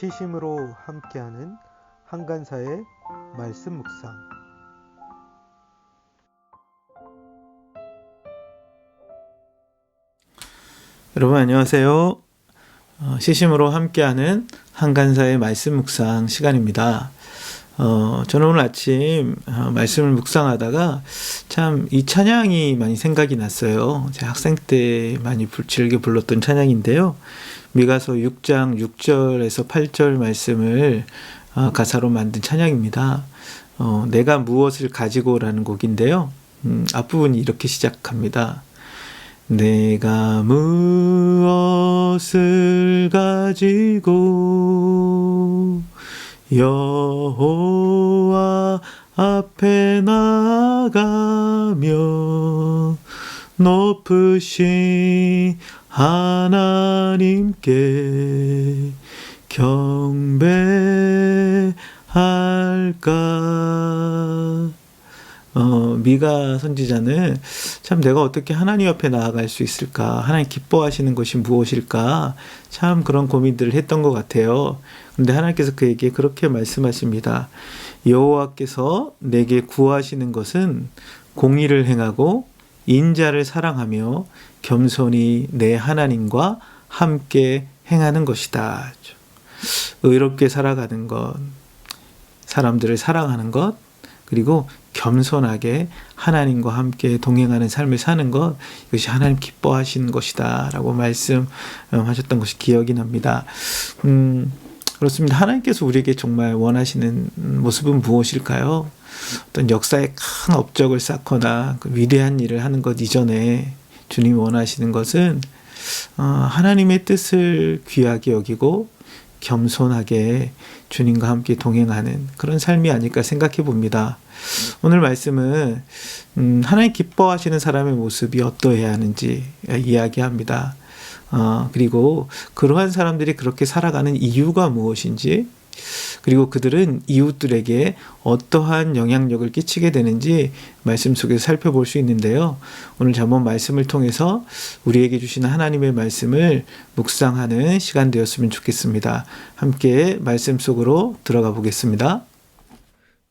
시심으로 함께하는 한간사의 말씀 묵상. 여러분 안녕하세요. 시심으로 함께하는 한간사의 말씀 묵상 시간입니다. 저는 오늘 아침 말씀을 묵상하다가 참 이 찬양이 많이 생각이 났어요. 제 학생 때 많이 즐겨 불렀던 찬양인데요. 미가서 6장 6절에서 8절 말씀을 가사로 만든 찬양입니다. 내가 무엇을 가지고라는 곡인데요. 앞부분이 이렇게 시작합니다. 내가 무엇을 가지고 여호와 앞에 나가며 높으신 하나님께 경배할까? 미가 선지자는 참 내가 어떻게 하나님 앞에 나아갈 수 있을까? 하나님 기뻐하시는 것이 무엇일까? 참 그런 고민들을 했던 것 같아요. 그런데 하나님께서 그에게 그렇게 말씀하십니다. 여호와께서 내게 구하시는 것은 공의를 행하고 인자를 사랑하며 겸손히 내 하나님과 함께 행하는 것이다. 의롭게 살아가는 것, 사람들을 사랑하는 것, 그리고 겸손하게 하나님과 함께 동행하는 삶을 사는 것, 이것이 하나님 기뻐하시는 것이다 라고 말씀하셨던 것이 기억이 납니다. 그렇습니다. 하나님께서 우리에게 정말 원하시는 모습은 무엇일까요? 어떤 역사에 큰 업적을 쌓거나 그 위대한 일을 하는 것 이전에 주님이 원하시는 것은 하나님의 뜻을 귀하게 여기고 겸손하게 주님과 함께 동행하는 그런 삶이 아닐까 생각해 봅니다. 오늘 말씀은 하나님 기뻐하시는 사람의 모습이 어떠해야 하는지 이야기합니다. 그리고 그러한 사람들이 그렇게 살아가는 이유가 무엇인지, 그리고 그들은 이웃들에게 어떠한 영향력을 끼치게 되는지 말씀 속에서 살펴볼 수 있는데요. 오늘 잠언 말씀을 통해서 우리에게 주시는 하나님의 말씀을 묵상하는 시간 되었으면 좋겠습니다. 함께 말씀 속으로 들어가 보겠습니다.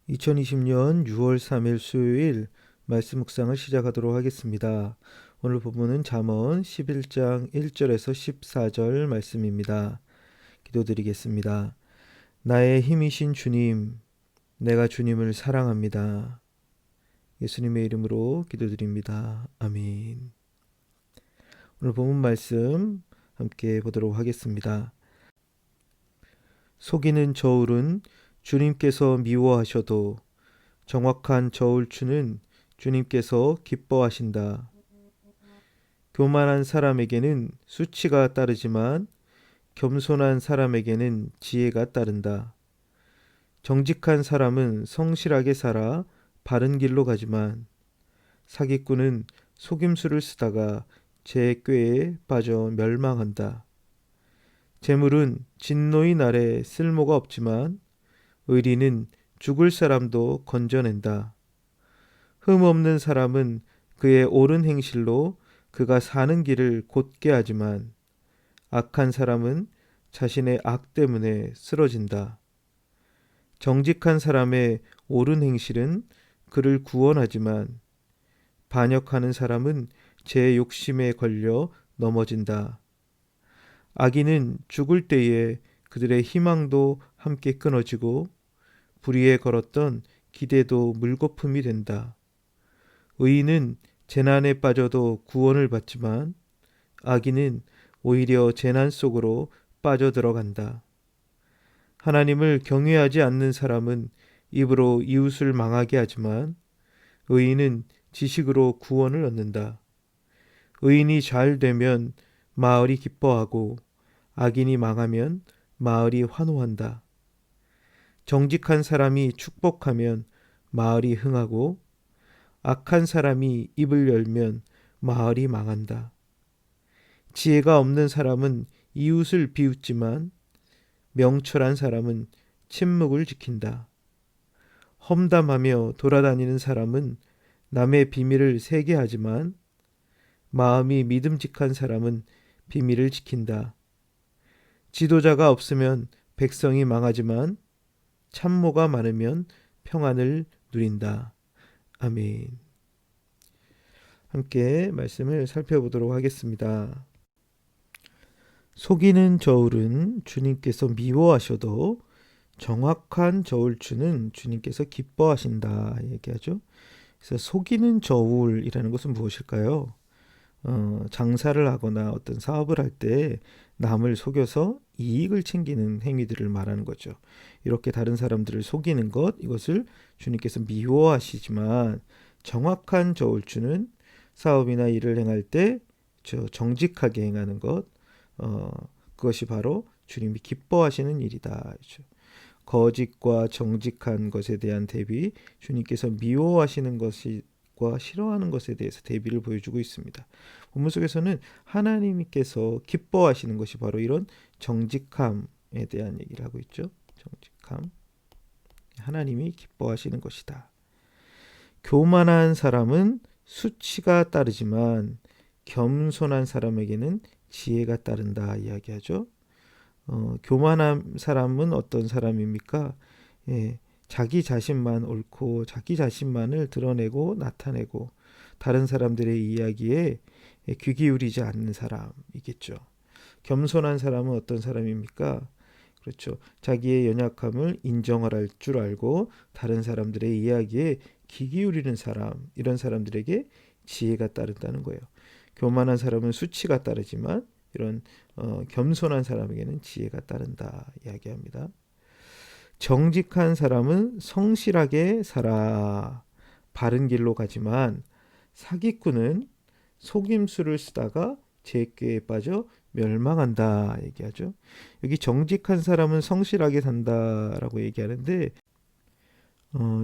2020년 6월 3일 수요일 말씀 묵상을 시작하도록 하겠습니다. 오늘 본문은 잠언 11장 1절에서 14절 말씀입니다. 기도드리겠습니다. 나의 힘이신 주님, 내가 주님을 사랑합니다. 예수님의 이름으로 기도드립니다. 아멘. 오늘 본문 말씀 함께 보도록 하겠습니다. 속이는 저울은 주님께서 미워하셔도 정확한 저울추는 주님께서 기뻐하신다. 교만한 사람에게는 수치가 따르지만 겸손한 사람에게는 지혜가 따른다. 정직한 사람은 성실하게 살아 바른 길로 가지만 사기꾼은 속임수를 쓰다가 제 꾀에 빠져 멸망한다. 재물은 진노의 날에 쓸모가 없지만 의리는 죽을 사람도 건져낸다. 흠없는 사람은 그의 옳은 행실로 그가 사는 길을 곧게 하지만 악한 사람은 자신의 악 때문에 쓰러진다. 정직한 사람의 옳은 행실은 그를 구원하지만 반역하는 사람은 제 욕심에 걸려 넘어진다. 악인은 죽을 때에 그들의 희망도 함께 끊어지고 불의에 걸었던 기대도 물거품이 된다. 의인은 재난에 빠져도 구원을 받지만 악인은 오히려 재난 속으로 빠져들어간다. 하나님을 경외하지 않는 사람은 입으로 이웃을 망하게 하지만 의인은 지식으로 구원을 얻는다. 의인이 잘 되면 마을이 기뻐하고 악인이 망하면 마을이 환호한다. 정직한 사람이 축복하면 마을이 흥하고 악한 사람이 입을 열면 마을이 망한다. 지혜가 없는 사람은 이웃을 비웃지만 명철한 사람은 침묵을 지킨다. 험담하며 돌아다니는 사람은 남의 비밀을 새게 하지만 마음이 믿음직한 사람은 비밀을 지킨다. 지도자가 없으면 백성이 망하지만 참모가 많으면 평안을 누린다. 아멘. 함께 말씀을 살펴보도록 하겠습니다. 속이는 저울은 주님께서 미워하셔도 정확한 저울추는 주님께서 기뻐하신다 얘기하죠. 그래서 속이는 저울이라는 것은 무엇일까요? 장사를 하거나 어떤 사업을 할 때 남을 속여서 이익을 챙기는 행위들을 말하는 거죠. 이렇게 다른 사람들을 속이는 것, 이것을 주님께서 미워하시지만 정확한 저울추는 사업이나 일을 행할 때 정직하게 행하는 것, 그것이 바로 주님이 기뻐하시는 일이다. 그렇죠. 거짓과 정직한 것에 대한 대비, 주님께서 미워하시는 것과 싫어하는 것에 대해서 대비를 보여주고 있습니다. 본문 속에서는 하나님께서 기뻐하시는 것이 바로 이런 정직함에 대한 얘기를 하고 있죠. 정직함. 하나님이 기뻐하시는 것이다. 교만한 사람은 수치가 따르지만 겸손한 사람에게는 지혜가 따른다 이야기하죠. 교만한 사람은 어떤 사람입니까? 자기 자신만 옳고 자기 자신만을 드러내고 나타내고 다른 사람들의 이야기에 귀 기울이지 않는 사람이겠죠. 겸손한 사람은 어떤 사람입니까? 그렇죠. 자기의 연약함을 인정할 줄 알고 다른 사람들의 이야기에 귀 기울이는 사람, 이런 사람들에게 지혜가 따른다는 거예요. 교만한 사람은 수치가 따르지만 이런 겸손한 사람에게는 지혜가 따른다 이야기합니다. 정직한 사람은 성실하게 살아 바른 길로 가지만 사기꾼은 속임수를 쓰다가 죄꾀에 빠져 멸망한다 얘기하죠. 여기 정직한 사람은 성실하게 산다라고 얘기하는데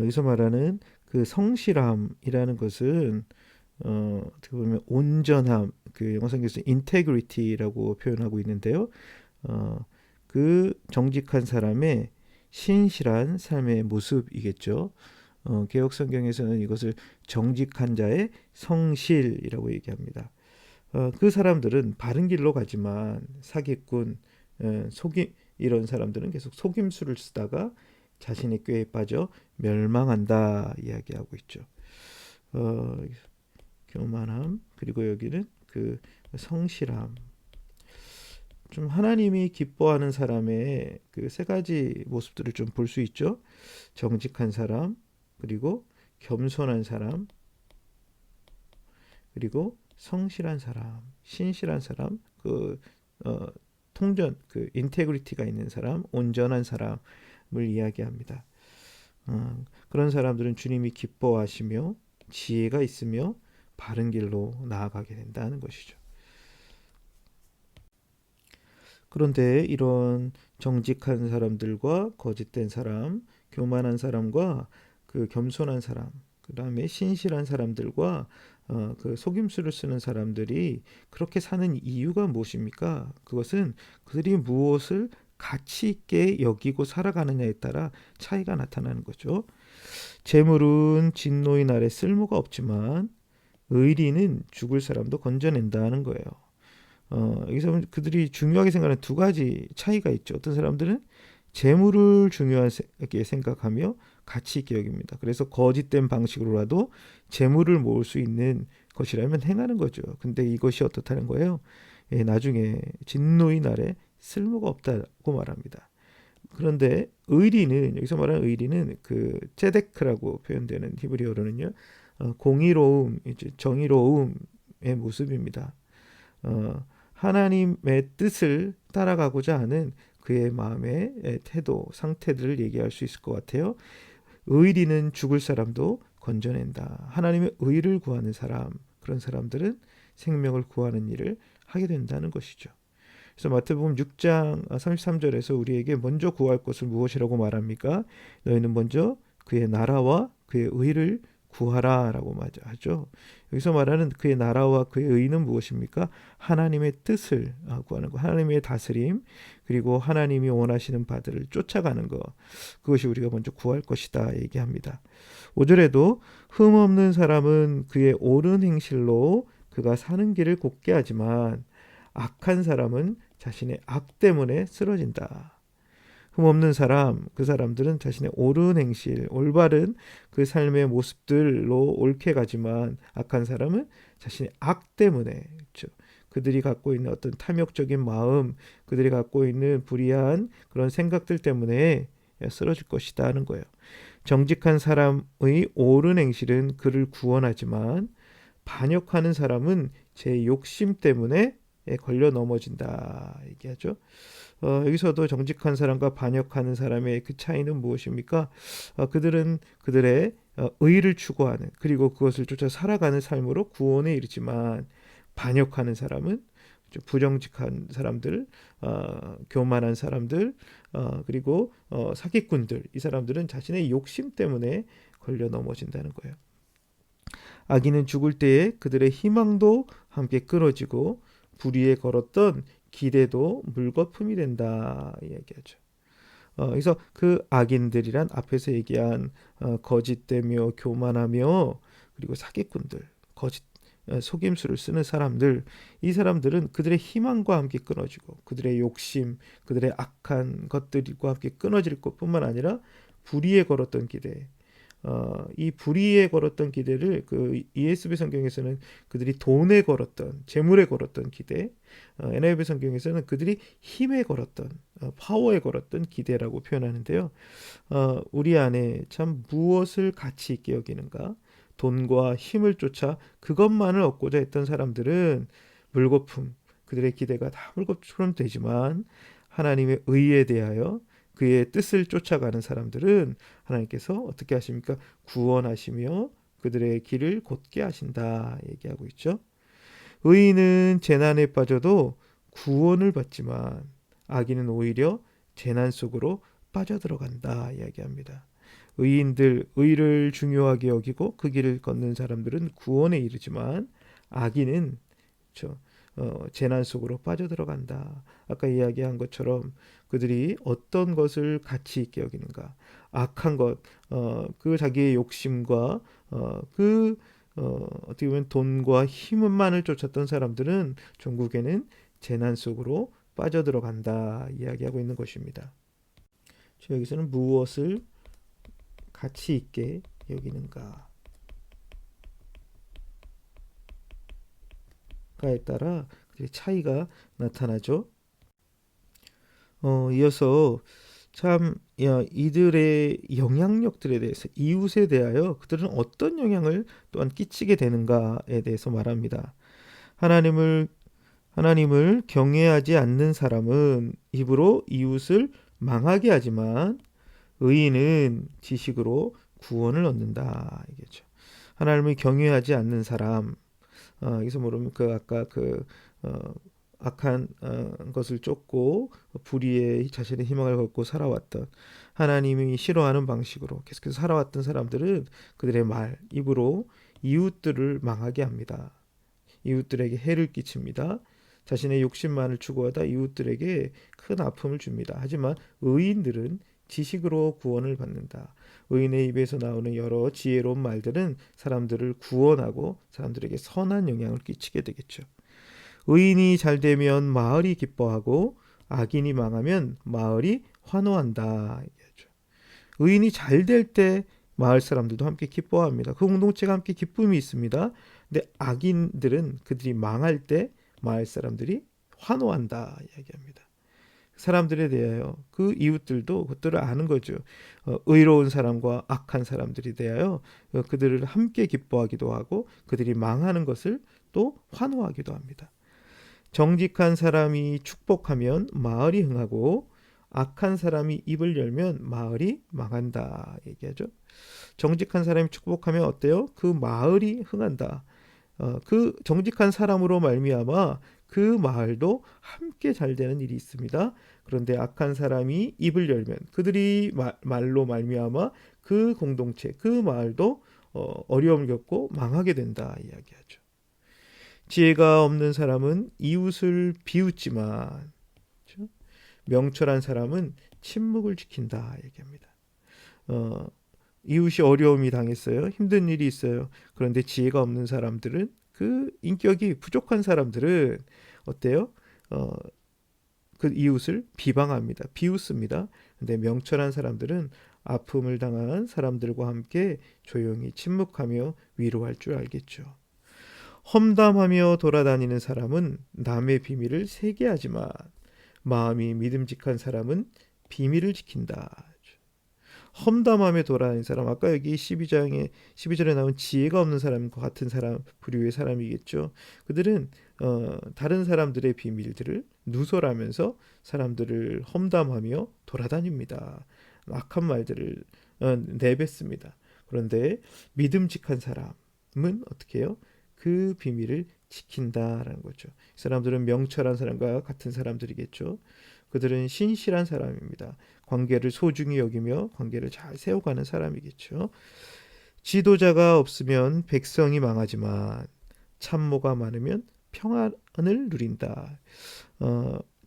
여기서 말하는 그 성실함이라는 것은 어떻게 보면 온전함, 그 영어 성경에서 인테그리티라고 표현하고 있는데요. 그 정직한 사람의 신실한 삶의 모습이겠죠. 개역 성경에서는 이것을 정직한 자의 성실이라고 얘기합니다. 그 사람들은 바른 길로 가지만 사기꾼, 이런 사람들은 계속 속임수를 쓰다가 자신의 꾀에 빠져 멸망한다 이야기하고 있죠. 교만함, 그리고 여기는 그 성실함. 좀 하나님이 기뻐하는 사람의 그 세 가지 모습들을 좀 볼 수 있죠. 정직한 사람, 그리고 겸손한 사람, 그리고 성실한 사람, 신실한 사람, 통전, 그 인테그리티가 있는 사람, 온전한 사람을 이야기합니다. 그런 사람들은 주님이 기뻐하시며 지혜가 있으며 바른 길로 나아가게 된다는 것이죠. 그런데 이런 정직한 사람들과 거짓된 사람, 교만한 사람과 그 겸손한 사람, 그 다음에 신실한 사람들과 그 속임수를 쓰는 사람들이 그렇게 사는 이유가 무엇입니까? 그것은 그들이 무엇을 가치 있게 여기고 살아가느냐에 따라 차이가 나타나는 거죠. 재물은 진노의 날에 쓸모가 없지만 의리는 죽을 사람도 건져낸다는 거예요. 여기서 그들이 중요하게 생각하는 두 가지 차이가 있죠. 어떤 사람들은 재물을 중요하게 생각하며 가치 있게 여깁니다. 그래서 거짓된 방식으로라도 재물을 모을 수 있는 것이라면 행하는 거죠. 근데 이것이 어떻다는 거예요? 나중에 진노의 날에 쓸모가 없다고 말합니다. 그런데 의리는, 여기서 말하는 의리는 그 ጼ데크라고 표현되는 히브리어로는요, 공의로움, 이제 정의로움의 모습입니다. 하나님의 뜻을 따라가고자 하는 그의 마음의 태도, 상태들을 얘기할 수 있을 것 같아요. 의리는 죽을 사람도 건져낸다. 하나님의 의를 구하는 사람, 그런 사람들은 생명을 구하는 일을 하게 된다는 것이죠. 그래서 마태복음 6장 33절에서 우리에게 먼저 구할 것을 무엇이라고 말합니까? 너희는 먼저 그의 나라와 그의 의를 구하라 라고 하죠. 여기서 말하는 그의 나라와 그의 의는 무엇입니까? 하나님의 뜻을 구하는 것, 하나님의 다스림, 그리고 하나님이 원하시는 바들을 쫓아가는 것, 그것이 우리가 먼저 구할 것이다 얘기합니다. 5절에도 흠없는 사람은 그의 옳은 행실로 그가 사는 길을 곱게 하지만 악한 사람은 자신의 악 때문에 쓰러진다. 흠없는 사람, 그 사람들은 자신의 옳은 행실, 올바른 그 삶의 모습들로 옳게 가지만 악한 사람은 자신의 악 때문에 그렇죠. 그들이 갖고 있는 어떤 탐욕적인 마음, 그들이 갖고 있는 불의한 그런 생각들 때문에 쓰러질 것이다 하는 거예요. 정직한 사람의 옳은 행실은 그를 구원하지만 반역하는 사람은 제 욕심 때문에 걸려 넘어진다 얘기하죠. 여기서도 정직한 사람과 반역하는 사람의 그 차이는 무엇입니까? 그들은 그들의 의를 추구하는 그리고 그것을 쫓아 살아가는 삶으로 구원에 이르지만 반역하는 사람은 부정직한 사람들, 교만한 사람들, 그리고 사기꾼들 이 사람들은 자신의 욕심 때문에 걸려 넘어진다는 거예요. 악인은 죽을 때에 그들의 희망도 함께 끊어지고 불의에 걸었던 기대도 물거품이 된다 이야기하죠. 그래서 그 악인들이란 앞에서 얘기한 거짓되며 교만하며 그리고 사기꾼들, 거짓 속임수를 쓰는 사람들, 이 사람들은 그들의 희망과 함께 끊어지고 그들의 욕심, 그들의 악한 것들과 함께 끊어질 것뿐만 아니라 불의에 걸었던 기대, 이 불의에 걸었던 기대를 그 ESV 성경에서는 그들이 돈에 걸었던 재물에 걸었던 기대, NIV 성경에서는 그들이 힘에 걸었던 파워에 걸었던 기대라고 표현하는데요. 우리 안에 참 무엇을 가치 있게 여기는가? 돈과 힘을 쫓아 그것만을 얻고자 했던 사람들은 물거품, 그들의 기대가 다 물거품 되지만 하나님의 의에 대하여 그의 뜻을 쫓아가는 사람들은 하나님께서 어떻게 하십니까? 구원하시며 그들의 길을 곧게 하신다 얘기하고 있죠. 의인은 재난에 빠져도 구원을 받지만 악인은 오히려 재난 속으로 빠져들어간다 이야기합니다. 의인들, 의를 중요하게 여기고 그 길을 걷는 사람들은 구원에 이르지만 악인은 그렇죠. 재난 속으로 빠져들어간다. 아까 이야기한 것처럼 그들이 어떤 것을 가치 있게 여기는가, 악한 것, 그 자기의 욕심과 어떻게 보면 돈과 힘만을 쫓았던 사람들은 종국에는 재난 속으로 빠져들어간다 이야기하고 있는 것입니다. 여기서는 무엇을 가치 있게 여기는가 가에 따라 차이가 나타나죠. 이어서 참 이들의 영향력들에 대해서 이웃에 대하여 그들은 어떤 영향을 또한 끼치게 되는가에 대해서 말합니다. 하나님을 경외하지 않는 사람은 입으로 이웃을 망하게 하지만 의인은 지식으로 구원을 얻는다 이겠죠. 하나님을 경외하지 않는 사람, 여기서 모르면 그 아까 악한 것을 쫓고 불의에 자신의 희망을 걸고 살아왔던 하나님이 싫어하는 방식으로 계속해서 살아왔던 사람들은 그들의 말, 입으로 이웃들을 망하게 합니다. 이웃들에게 해를 끼칩니다. 자신의 욕심만을 추구하다 이웃들에게 큰 아픔을 줍니다. 하지만 의인들은 지식으로 구원을 받는다. 의인의 입에서 나오는 여러 지혜로운 말들은 사람들을 구원하고 사람들에게 선한 영향을 끼치게 되겠죠. 의인이 잘 되면 마을이 기뻐하고 악인이 망하면 마을이 환호한다. 의인이 잘 될 때 마을 사람들도 함께 기뻐합니다. 그 공동체가 함께 기쁨이 있습니다. 근데 악인들은 그들이 망할 때 마을 사람들이 환호한다 이야기합니다. 사람들에 대하여 그 이웃들도 그것들을 아는 거죠. 의로운 사람과 악한 사람들에 대하여 그들을 함께 기뻐하기도 하고 그들이 망하는 것을 또 환호하기도 합니다. 정직한 사람이 축복하면 마을이 흥하고 악한 사람이 입을 열면 마을이 망한다 얘기하죠. 정직한 사람이 축복하면 어때요? 그 마을이 흥한다. 그 정직한 사람으로 말미암아 그 마을도 함께 잘 되는 일이 있습니다. 그런데 악한 사람이 입을 열면 그들이 말로 말미암아 그 공동체, 그 마을도 어려움을 겪고 망하게 된다 이야기하죠. 지혜가 없는 사람은 이웃을 비웃지만 그렇죠? 명철한 사람은 침묵을 지킨다 얘기합니다. 이웃이 어려움이 당했어요. 힘든 일이 있어요. 그런데 지혜가 없는 사람들은 그 인격이 부족한 사람들은 어때요? 그 이웃을 비방합니다. 비웃습니다. 근데 명철한 사람들은 아픔을 당한 사람들과 함께 조용히 침묵하며 위로할 줄 알겠죠. 험담하며 돌아다니는 사람은 남의 비밀을 세게 하지만 마음이 믿음직한 사람은 비밀을 지킨다. 험담하며 돌아다니는 사람, 아까 여기 12절에 나온 지혜가 없는 사람과 같은 사람, 부류의 사람이겠죠. 그들은 다른 사람들의 비밀들을 누설하면서 사람들을 험담하며 돌아다닙니다. 악한 말들을 내뱉습니다. 그런데 믿음직한 사람은 어떻게 해요? 그 비밀을 지킨다라는 거죠. 이 사람들은 명철한 사람과 같은 사람들이겠죠. 그들은 신실한 사람입니다. 관계를 소중히 여기며 관계를 잘 세워가는 사람이겠죠. 지도자가 없으면 백성이 망하지만 참모가 많으면 평안을 누린다.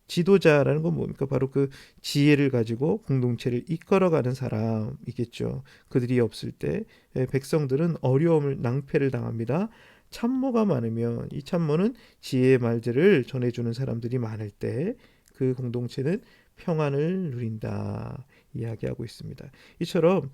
지도자라는 건 뭡니까? 바로 그 지혜를 가지고 공동체를 이끌어가는 사람이겠죠. 그들이 없을 때 백성들은 어려움을 낭패를 당합니다. 참모가 많으면 이 참모는 지혜의 말들을 전해주는 사람들이 많을 때 그 공동체는 평안을 누린다 이야기하고 있습니다. 이처럼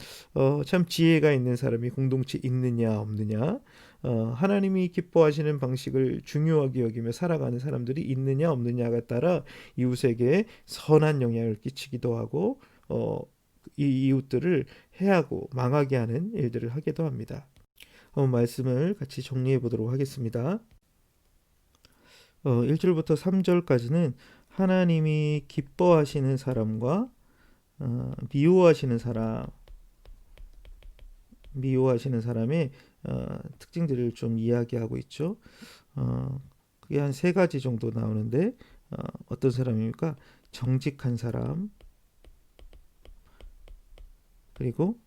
참 지혜가 있는 사람이 공동체에 있느냐 없느냐, 하나님이 기뻐하시는 방식을 중요하게 여기며 살아가는 사람들이 있느냐 없느냐가 따라 이웃에게 선한 영향을 끼치기도 하고 이 이웃들을 해하고 망하게 하는 일들을 하기도 합니다. 말씀을 같이 정리해 보도록 하겠습니다. 1절부터 3절까지는 하나님이 기뻐하시는 사람과 미워하시는 사람의 특징들을 좀 이야기하고 있죠. 그게 한 세 가지 정도 나오는데 어떤 사람입니까? 정직한 사람, 그리고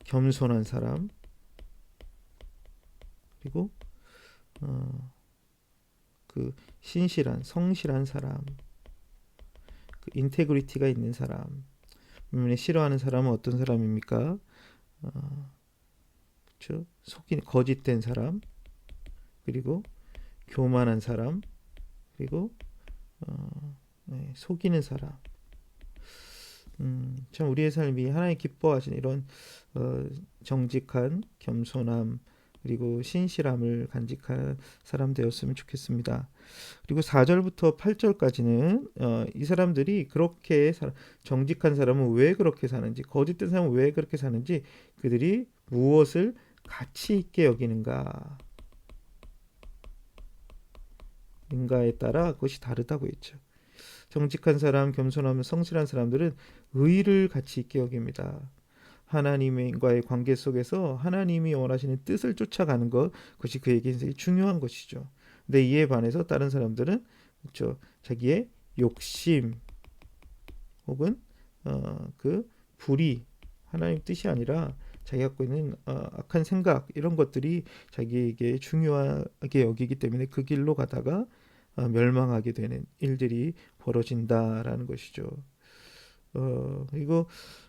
겸손한 사람, 그리고 그 신실한, 성실한 사람, 그 인테그리티가 있는 사람. 싫어하는 사람은 어떤 사람입니까? 그렇죠? 거짓된 사람, 그리고 교만한 사람, 그리고 속이는 사람. 참 우리의 삶이 하나님 기뻐하시는 이런 정직한, 겸손함, 그리고 신실함을 간직한 사람 되었으면 좋겠습니다. 그리고 4절부터 8절까지는 이 사람들이 그렇게 정직한 사람은 왜 그렇게 사는지, 거짓된 사람은 왜 그렇게 사는지, 그들이 무엇을 가치 있게 여기는가 인가에 따라 그것이 다르다고 했죠. 정직한 사람, 겸손하며 성실한 사람들은 의를 가치 있게 여깁니다. 하나님과의 관계 속에서 하나님이 원하시는 뜻을 쫓아가는 것, 그것이 그에게 굉장히 중요한 것이죠. 근데 이에 반해서 다른 사람들은 그렇죠, 자기의 욕심 혹은 그 불의, 하나님 뜻이 아니라 자기가 갖고 있는 악한 생각, 이런 것들이 자기에게 중요하게 여기기 때문에 그 길로 가다가 멸망하게 되는 일들이 벌어진다라는 것이죠. 그리고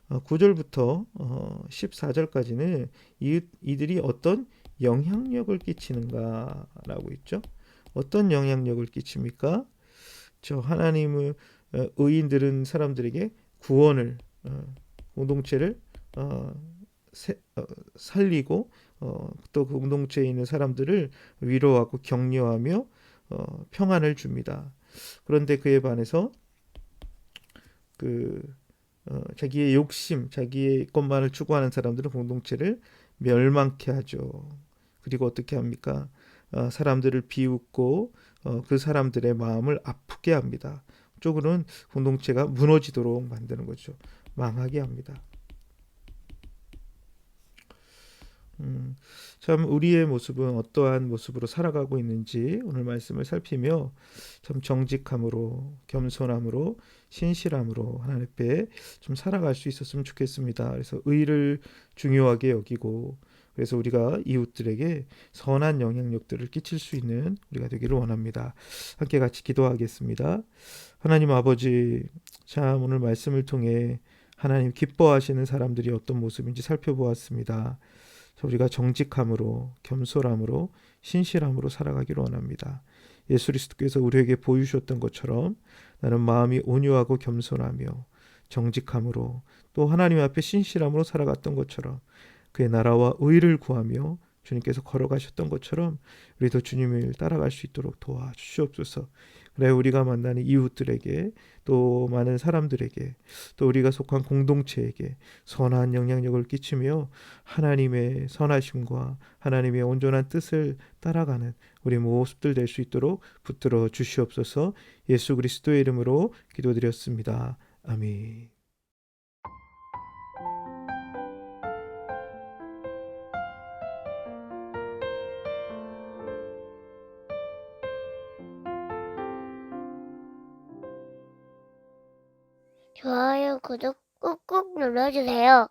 9절부터 14절까지는 이들이 어떤 영향력을 끼치는가라고 있죠. 어떤 영향력을 끼칩니까? 하나님을 의인들은 사람들에게 구원을, 공동체를 살리고 또 그 공동체에 있는 사람들을 위로하고 격려하며 평안을 줍니다. 그런데 그에 반해서 자기의 욕심, 자기의 것만을 추구하는 사람들은 공동체를 멸망케 하죠. 그리고 어떻게 합니까? 사람들을 비웃고 그 사람들의 마음을 아프게 합니다. 쪽으로는 공동체가 무너지도록 만드는 거죠. 망하게 합니다. 참 우리의 모습은 어떠한 모습으로 살아가고 있는지 오늘 말씀을 살피며 참 정직함으로, 겸손함으로, 신실함으로 하나님 앞에 좀 살아갈 수 있었으면 좋겠습니다. 그래서 의를 중요하게 여기고, 그래서 우리가 이웃들에게 선한 영향력들을 끼칠 수 있는 우리가 되기를 원합니다. 함께 같이 기도하겠습니다. 하나님 아버지, 참 오늘 말씀을 통해 하나님 기뻐하시는 사람들이 어떤 모습인지 살펴보았습니다. 우리가 정직함으로, 겸손함으로, 신실함으로 살아가기를 원합니다. 예수 그리스도께서 우리에게 보여주셨던 것처럼 나는 마음이 온유하고 겸손하며 정직함으로 또 하나님 앞에 신실함으로 살아갔던 것처럼 그의 나라와 의를 구하며 주님께서 걸어가셨던 것처럼 우리도 주님을 따라갈 수 있도록 도와주시옵소서. 그래 우리가 만나는 이웃들에게 또 많은 사람들에게 또 우리가 속한 공동체에게 선한 영향력을 끼치며 하나님의 선하심과 하나님의 온전한 뜻을 따라가는 우리 모습들 될 수 있도록 붙들어 주시옵소서. 예수 그리스도의 이름으로 기도드렸습니다. 아멘. 좋아요, 구독 꾹꾹 눌러주세요.